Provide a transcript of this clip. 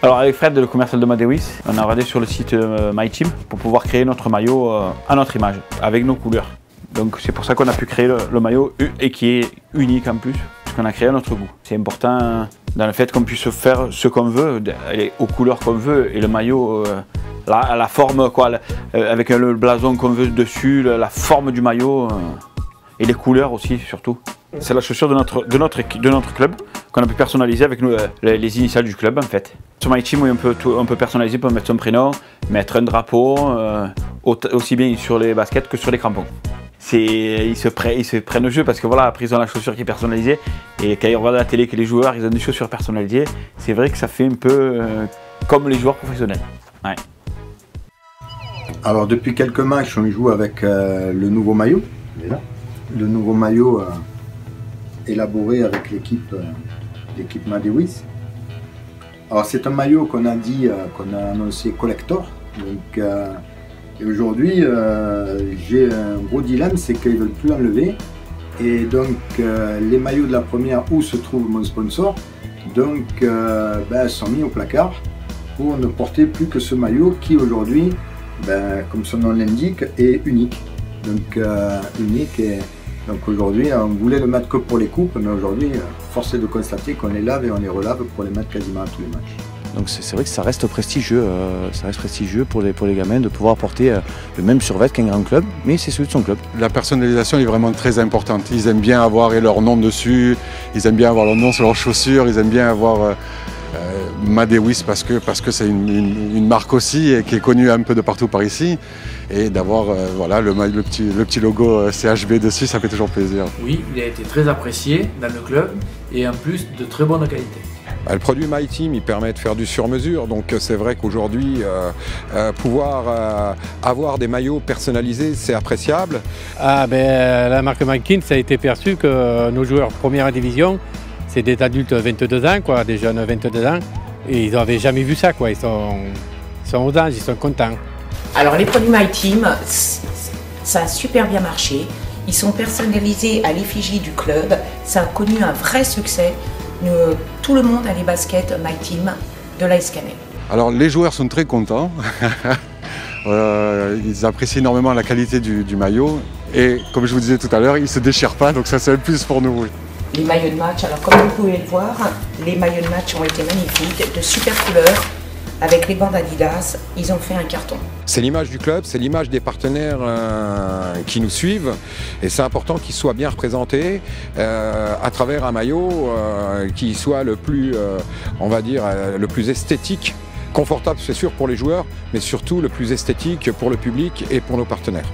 Alors avec Fred, le commercial de Madewis, on a regardé sur le site MyTeam pour pouvoir créer notre maillot à notre image, avec nos couleurs. Donc c'est pour ça qu'on a pu créer le maillot et qui est unique en plus, parce qu'on a créé à notre goût. C'est important dans le fait qu'on puisse faire ce qu'on veut, aux couleurs qu'on veut, et le maillot, la forme, quoi, avec le blason qu'on veut dessus, la forme du maillot, et les couleurs aussi surtout. C'est la chaussure de notre club qu'on a pu personnaliser avec les initiales du club en fait. Sur MyTeam, oui, on peut personnaliser, on peut mettre son prénom, mettre un drapeau, aussi bien sur les baskets que sur les crampons. Ils se prennent au jeu parce que voilà, après ils ont la chaussure qui est personnalisée et quand ils regardent à la télé que les joueurs ils ont des chaussures personnalisées, c'est vrai que ça fait un peu comme les joueurs professionnels. Ouais. Alors depuis quelques matchs on joue avec le nouveau maillot, le nouveau maillot élaboré avec l'équipe Madewis. Alors c'est un maillot qu'on a dit, qu'on a annoncé collector. Donc, et aujourd'hui j'ai un gros dilemme, c'est qu'ils ne veulent plus l'enlever. Et donc les maillots de la première où se trouve mon sponsor, donc sont mis au placard pour ne porter plus que ce maillot qui aujourd'hui, comme son nom l'indique, est unique. Donc unique et donc aujourd'hui on voulait le mettre que pour les coupes, mais aujourd'hui force est de constater qu'on les lave et on les relave pour les mettre quasiment à tous les matchs. Donc c'est vrai que ça reste prestigieux pour les gamins de pouvoir porter le même survêt qu'un grand club, mais c'est celui de son club. La personnalisation est vraiment très importante. Ils aiment bien avoir leur nom dessus, ils aiment bien avoir leur nom sur leurs chaussures, ils aiment bien avoir Madewis parce que c'est une marque aussi et qui est connue un peu de partout par ici. Et d'avoir voilà, le petit logo CHB dessus, ça fait toujours plaisir. Oui, il a été très apprécié dans le club et en plus de très bonne qualité. Le produit MyTeam, il permet de faire du sur-mesure, donc c'est vrai qu'aujourd'hui, pouvoir avoir des maillots personnalisés, c'est appréciable. La marque MyTeam, ça a été perçu que nos joueurs première division, c'est des adultes 22 ans, quoi, des jeunes 22 ans, et ils n'avaient jamais vu ça, quoi. Ils sont aux anges, ils sont contents. Alors les produits MyTeam, ça a super bien marché. Ils sont personnalisés à l'effigie du club. Ça a connu un vrai succès. Tout le monde a les baskets MyTeam de l'AS Canet. Alors les joueurs sont très contents. Ils apprécient énormément la qualité du maillot. Et comme je vous disais tout à l'heure, ils ne se déchirent pas, donc ça c'est le plus pour nous. Les maillots de match, alors comme vous pouvez le voir, les maillots de match ont été magnifiques, de super couleurs. Avec les bandes Adidas, ils ont fait un carton. C'est l'image du club, c'est l'image des partenaires qui nous suivent et c'est important qu'ils soient bien représentés à travers un maillot qui soit le plus, on va dire, le plus esthétique, confortable c'est sûr pour les joueurs, mais surtout le plus esthétique pour le public et pour nos partenaires.